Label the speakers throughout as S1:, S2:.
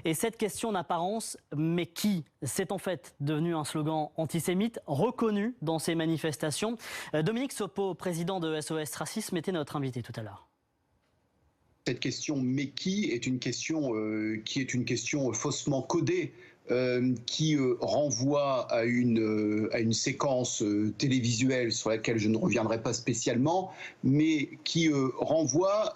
S1: Et cette question d'apparence, mais qui? C'est en fait devenu un slogan antisémite reconnu dans ces manifestations. Dominique Sopo, président de SOS Racisme, était notre invité tout à l'heure.
S2: Cette question « mais qui » est une question faussement codée qui renvoie à une séquence télévisuelle sur laquelle je ne reviendrai pas spécialement, mais qui renvoie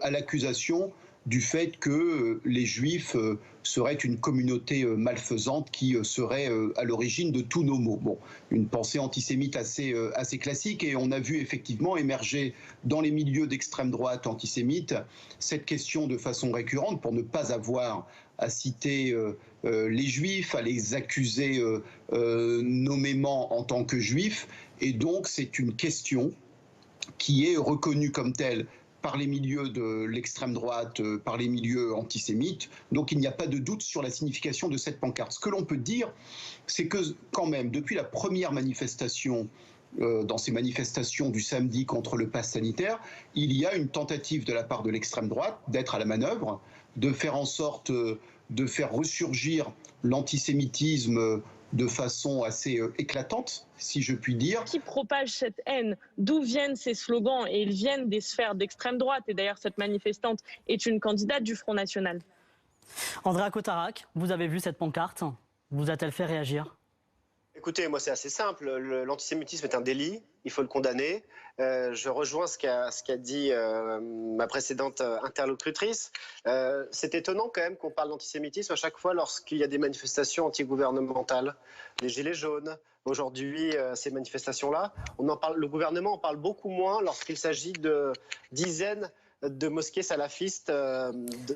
S2: à l'accusation du fait que les Juifs seraient une communauté malfaisante qui serait à l'origine de tous nos maux. Bon, une pensée antisémite assez classique, et on a vu effectivement émerger dans les milieux d'extrême droite antisémite cette question de façon récurrente, pour ne pas avoir à citer les Juifs, à les accuser nommément en tant que Juifs, et donc c'est une question qui est reconnue comme telle par les milieux de l'extrême droite, par les milieux antisémites. Donc il n'y a pas de doute sur la signification de cette pancarte. Ce que l'on peut dire, c'est que quand même, depuis la première manifestation, dans ces manifestations du samedi contre le pass sanitaire, il y a une tentative de la part de l'extrême droite d'être à la manœuvre, de faire en sorte de faire ressurgir l'antisémitisme de façon assez éclatante, si je puis dire.
S3: Qui propage cette haine? D'où viennent ces slogans? Et ils viennent des sphères d'extrême droite. Et d'ailleurs, cette manifestante est une candidate du Front National.
S1: Andrea Cotarac, vous avez vu cette pancarte? Vous a-t-elle fait réagir?
S4: Écoutez, moi c'est assez simple, l'antisémitisme est un délit, il faut le condamner. Je rejoins ce qu'a dit ma précédente interlocutrice. C'est étonnant quand même qu'on parle d'antisémitisme à chaque fois lorsqu'il y a des manifestations antigouvernementales. Les Gilets jaunes, aujourd'hui ces manifestations-là, le gouvernement en parle beaucoup moins lorsqu'il s'agit de dizaines de mosquées salafistes,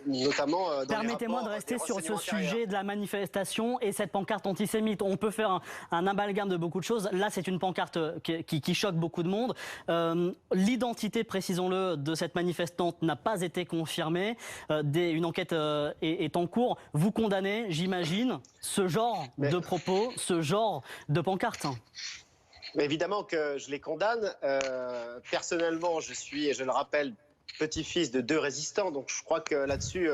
S4: notamment dans
S1: Permettez-moi de rester sur ce sujet de la manifestation et cette pancarte antisémite. On peut faire un amalgame de beaucoup de choses. Là, c'est une pancarte qui choque beaucoup de monde. L'identité, précisons-le, de cette manifestante n'a pas été confirmée. Une enquête est en cours. Vous condamnez, j'imagine, ce genre de propos, ce genre de pancarte?
S4: Mais évidemment que je les condamne. Personnellement, je suis, et je le rappelle, petit-fils de 2 résistants, donc je crois que là-dessus,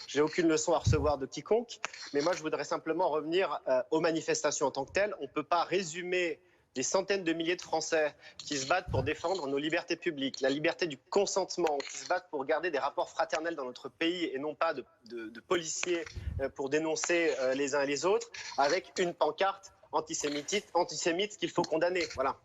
S4: j'ai aucune leçon à recevoir de quiconque. Mais moi, je voudrais simplement revenir aux manifestations en tant que telles. On ne peut pas résumer des centaines de milliers de Français qui se battent pour défendre nos libertés publiques, la liberté du consentement, qui se battent pour garder des rapports fraternels dans notre pays et non pas de policiers pour dénoncer les uns et les autres, avec une pancarte antisémite qu'il faut condamner. Voilà.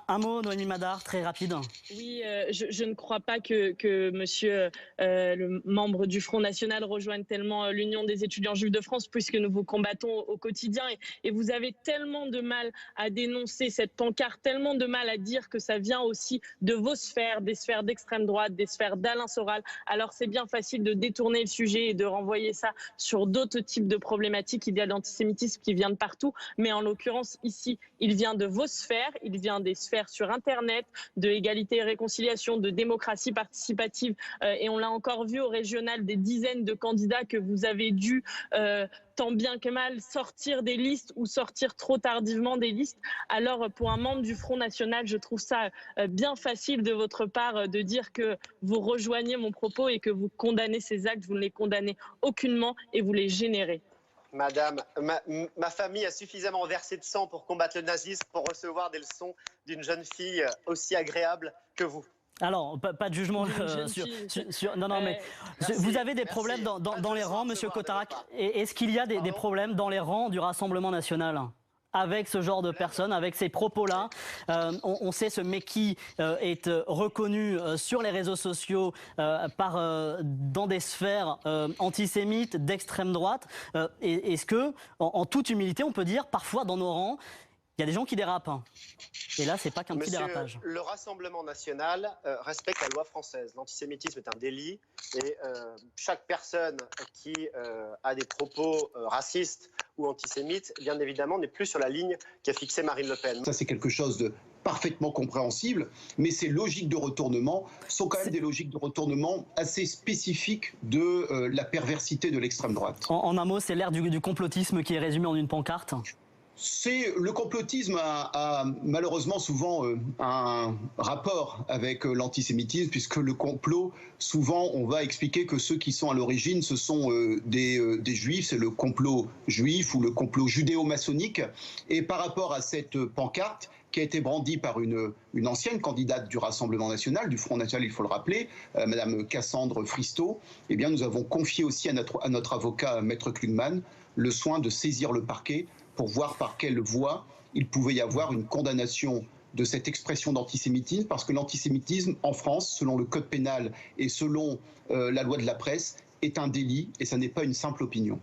S1: Un mot, Noémie Madar, très rapide.
S3: Oui, je ne crois pas que monsieur le membre du Front National rejoigne tellement l'Union des étudiants juifs de France, puisque nous vous combattons au quotidien. Et vous avez tellement de mal à dénoncer cette pancarte, tellement de mal à dire que ça vient aussi de vos sphères, des sphères d'extrême droite, des sphères d'Alain Soral. Alors c'est bien facile de détourner le sujet et de renvoyer ça sur d'autres types de problématiques. Il y a l'antisémitisme qui vient de partout, mais en l'occurrence ici, il vient de vos sphères, il vient des sphères sur Internet, de égalité et réconciliation, de démocratie participative. Et on l'a encore vu au régional, des dizaines de candidats que vous avez dû, tant bien que mal, sortir des listes ou sortir trop tardivement des listes. Alors, pour un membre du Front National, je trouve ça bien facile de votre part de dire que vous rejoignez mon propos et que vous condamnez ces actes. Vous ne les condamnez aucunement et vous les générez.
S4: Madame, ma famille a suffisamment versé de sang pour combattre le nazisme, pour recevoir des leçons d'une jeune fille aussi agréable que vous.
S1: Alors, pas de jugement non, mais
S4: merci,
S1: vous avez des problèmes dans les rangs, monsieur Cotarac. Est-ce qu'il y a des problèmes dans les rangs du Rassemblement national avec ce genre de personnes, avec ces propos-là? On sait ce mec qui est reconnu sur les réseaux sociaux dans des sphères antisémites, d'extrême droite. Est-ce que, en toute humilité, on peut dire, parfois dans nos rangs, il y a des gens qui dérapent? Et là, c'est pas qu'un petit dérapage.
S4: Le Rassemblement national respecte la loi française. L'antisémitisme est un délit et chaque personne qui a des propos racistes ou antisémites, bien évidemment, n'est plus sur la ligne qu'a fixée Marine Le Pen.
S2: Ça, c'est quelque chose de parfaitement compréhensible, mais ces logiques de retournement sont quand même des logiques de retournement assez spécifiques de la perversité de l'extrême droite.
S1: En un mot, c'est l'ère du complotisme qui est résumé en une pancarte?
S2: Le complotisme a malheureusement souvent un rapport avec l'antisémitisme, puisque le complot, souvent, on va expliquer que ceux qui sont à l'origine, ce sont des juifs, c'est le complot juif ou le complot judéo-maçonnique. Et par rapport à cette pancarte qui a été brandie par une ancienne candidate du Rassemblement national, du Front national, il faut le rappeler, Madame Cassandre Fristo, eh bien, nous avons confié aussi à notre avocat, Maître Klugman, le soin de saisir le parquet pour voir par quelle voie il pouvait y avoir une condamnation de cette expression d'antisémitisme, parce que l'antisémitisme en France, selon le code pénal et selon la loi de la presse, est un délit et ça n'est pas une simple opinion.